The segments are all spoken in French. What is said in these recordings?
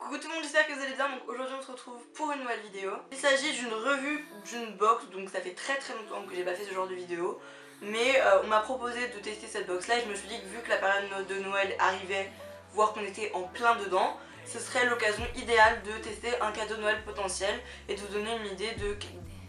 Coucou tout le monde, j'espère que vous allez bien. Donc aujourd'hui on se retrouve pour une nouvelle vidéo. Il s'agit d'une revue d'une box, donc ça fait très longtemps que j'ai pas fait ce genre de vidéo. Mais on m'a proposé de tester cette box là et je me suis dit que vu que la période de Noël arrivait, voire qu'on était en plein dedans, ce serait l'occasion idéale de tester un cadeau de Noël potentiel et de vous donner une idée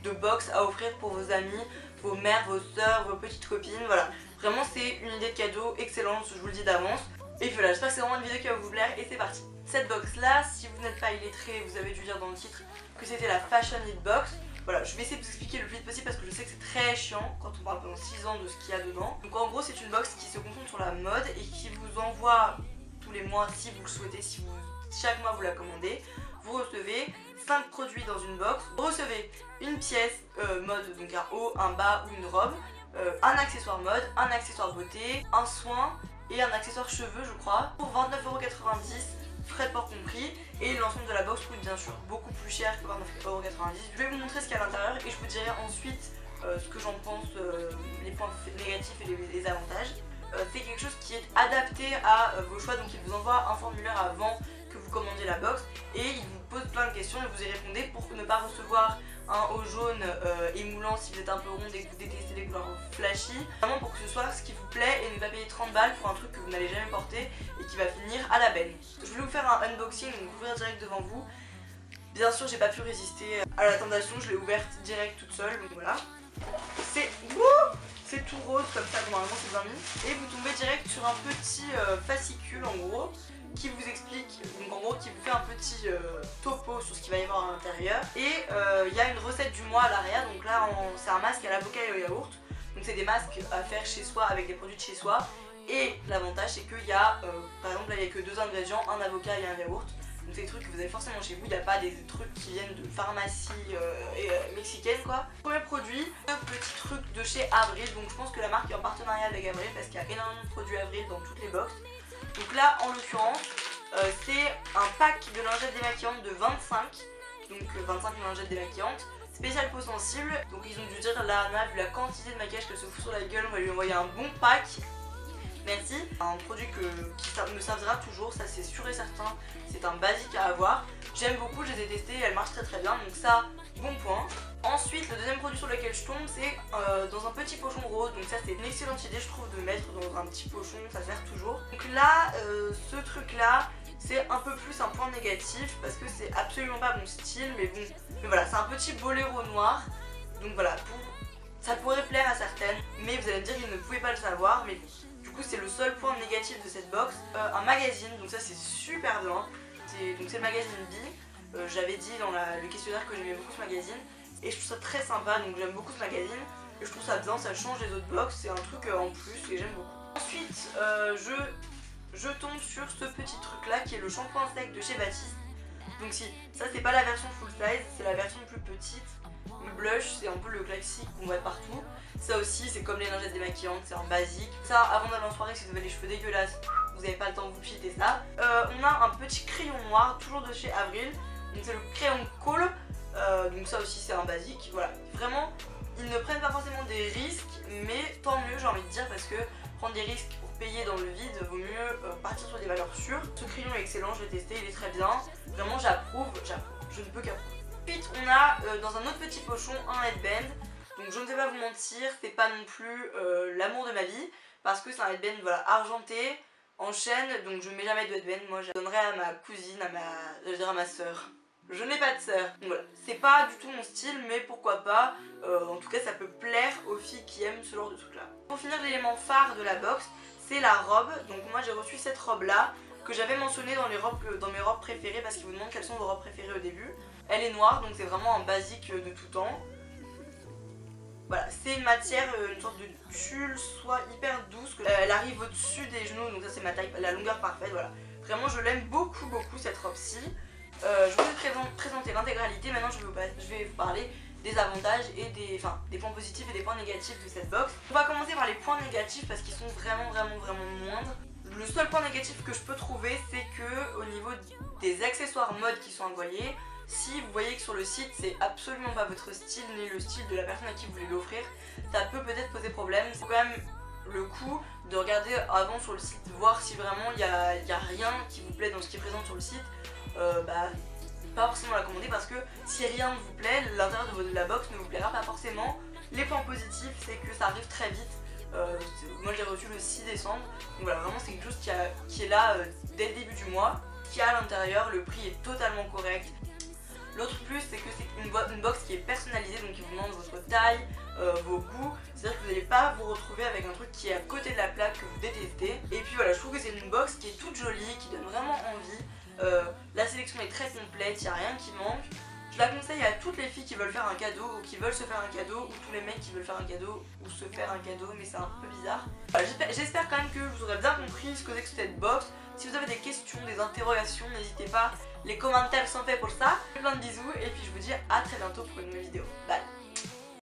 de box à offrir pour vos amis, vos mères, vos soeurs, vos petites copines, voilà. Vraiment c'est une idée de cadeau excellente, je vous le dis d'avance. Et voilà, j'espère que c'est vraiment une vidéo qui va vous plaire et c'est parti. Cette box là, si vous n'êtes pas illettré, vous avez dû lire dans le titre que c'était la Fashion It Box. Voilà, je vais essayer de vous expliquer le plus vite possible parce que je sais que c'est très chiant quand on parle pendant 6 ans de ce qu'il y a dedans. Donc en gros c'est une box qui se concentre sur la mode et qui vous envoie tous les mois, si vous le souhaitez, chaque mois vous la commandez, vous recevez 5 produits dans une box. Vous recevez une pièce mode, donc un haut, un bas ou une robe, un accessoire mode, un accessoire beauté, un soin et un accessoire cheveux je crois, pour 29,90€, frais de port compris, et l'ensemble de la box coûte bien sûr beaucoup plus cher que 29,90€. Je vais vous montrer ce qu'il y a à l'intérieur et je vous dirai ensuite ce que j'en pense, les points négatifs et les avantages. C'est quelque chose qui est adapté à vos choix, donc il vous envoie un formulaire avant que vous commandiez la box et il vous pose plein de questions et vous y répondez pour ne pas recevoir un haut jaune émoulant si vous êtes un peu ronde et que vous détestez les couleurs flashy. Vraiment pour que ce soit ce qui vous plaît et ne pas payer 30 balles pour un truc que vous n'allez jamais porter et qui va finir à la benne. Je voulais vous faire un unboxing, donc ouvrir direct devant vous. Bien sûr j'ai pas pu résister à la tentation, je l'ai ouverte direct toute seule, donc voilà. C'est tout rose comme ça, normalement c'est bien mis. Et vous tombez direct sur un petit fascicule en gros qui vous explique, donc en gros qui vous fait un petit topo sur ce qu'il va y avoir à l'intérieur. Et il y a une recette du mois à l'arrière, donc là c'est un masque à l'avocat et au yaourt. Donc c'est des masques à faire chez soi avec des produits de chez soi. Et l'avantage c'est qu'il y a, par exemple là il n'y a que 2 ingrédients, un avocat et un yaourt. Donc c'est des trucs que vous avez forcément chez vous, il n'y a pas des trucs qui viennent de pharmacie mexicaine quoi. Premier produit, un petit truc de chez Avril, donc je pense que la marque est en partenariat avec Avril parce qu'il y a énormément de produits Avril dans toutes les box. Donc là en l'occurrence c'est un pack de lingettes démaquillantes de 25, donc 25 lingettes démaquillantes, spécial peau sensible. Donc ils ont dû dire là Anna, vu la quantité de maquillage qu'elle se fout sur la gueule, on va lui envoyer un bon pack. Merci. Un produit qui me servira toujours, ça c'est sûr et certain, c'est un basique à avoir. J'aime beaucoup, je les ai testés, elle marche très bien, donc ça, bon point. Ensuite, le deuxième produit sur lequel je tombe, c'est dans un petit pochon rose, donc ça c'est une excellente idée je trouve de mettre dans un petit pochon, ça sert toujours. Donc là, ce truc là, c'est un peu plus un point négatif parce que c'est absolument pas mon style, mais bon, mais voilà, c'est un petit boléro noir, donc voilà, ça pourrait plaire à certaines, mais vous allez me dire qu'ils ne pouvaient pas le savoir, mais du coup c'est le seul point négatif de cette box. Un magazine, donc ça c'est super bien, donc c'est le magazine B. J'avais dit dans le questionnaire que j'aimais beaucoup ce magazine et je trouve ça très sympa, donc j'aime beaucoup ce magazine et je trouve ça bien, ça change les autres box, c'est un truc en plus et j'aime beaucoup. Ensuite je tombe sur ce petit truc là qui est le shampoing sec de chez Baptiste. Donc si, ça c'est pas la version full size, c'est la version plus petite. Le blush c'est un peu le classique qu'on voit partout. Ça aussi c'est comme les lingettes démaquillantes, c'est un basique. Ça avant d'aller en soirée si vous avez les cheveux dégueulasses, vous n'avez pas le temps de vous piter ça. On a un petit crayon noir, toujours de chez Avril. Donc c'est le crayon Kohl, donc ça aussi c'est un basique. Voilà, vraiment ils ne prennent pas forcément des risques, mais tant mieux j'ai envie de dire parce que prendre des risques pour payer dans le vide vaut mieux partir sur des valeurs sûres. Ce crayon est excellent, je l'ai testé, il est très bien. Vraiment j'approuve, je ne peux qu'approuver. Ensuite on a dans un autre petit pochon un headband. Donc je ne vais pas vous mentir, c'est pas non plus l'amour de ma vie parce que c'est un headband voilà, argenté, en chaîne, donc je ne mets jamais de headband. Moi je donnerais à ma cousine, à ma soeur. Je n'ai pas de soeur. Donc voilà, c'est pas du tout mon style, mais pourquoi pas, en tout cas ça peut plaire aux filles qui aiment ce genre de truc là. Pour finir, l'élément phare de la box, c'est la robe. Donc moi j'ai reçu cette robe là, que j'avais mentionnée dans mes robes préférées parce qu'ils vous demandent quelles sont vos robes préférées au début. Elle est noire, donc c'est vraiment un basique de tout temps. Voilà, c'est une matière, une sorte de tulle, soit hyper douce, elle arrive au-dessus des genoux, donc ça c'est ma taille, la longueur parfaite, voilà. Vraiment je l'aime beaucoup cette robe-ci. Je vous ai présenté l'intégralité, maintenant je vais vous parler des avantages et des points positifs et des points négatifs de cette box. On va commencer par les points négatifs parce qu'ils sont vraiment moindres. Le seul point négatif que je peux trouver, c'est que au niveau des accessoires mode qui sont envoyés, si vous voyez que sur le site c'est absolument pas votre style ni le style de la personne à qui vous voulez l'offrir, ça peut peut-être poser problème. C'est quand même le coup de regarder avant sur le site, voir si vraiment il y a rien qui vous plaît dans ce qui est présent sur le site. pas forcément la commander, parce que si rien ne vous plaît, l'intérieur de la box ne vous plaira pas forcément. Les points positifs, c'est que ça arrive très vite. Moi je l'ai reçu le 6 décembre, donc voilà, vraiment c'est quelque chose qui est là dès le début du mois, qui a à l'intérieur, le prix est totalement correct. L'autre plus, c'est que c'est une box qui est personnalisée, donc qui vous demande votre taille, vos goûts. C'est-à-dire que vous n'allez pas vous retrouver avec un truc qui est à côté de la plaque que vous détestez. Et puis voilà, je trouve que c'est une box qui est toute jolie, qui donne vraiment envie. La sélection est très complète, il n'y a rien qui manque. Je la conseille à toutes les filles qui veulent faire un cadeau ou qui veulent se faire un cadeau, ou tous les mecs qui veulent faire un cadeau ou se faire un cadeau, mais c'est un peu bizarre. Voilà, j'espère quand même que vous aurez bien compris ce que c'est que cette box. Si vous avez des questions, des interrogations, n'hésitez pas, les commentaires sont faits pour ça. Plein de bisous et puis je vous dis à très bientôt pour une nouvelle vidéo. Bye.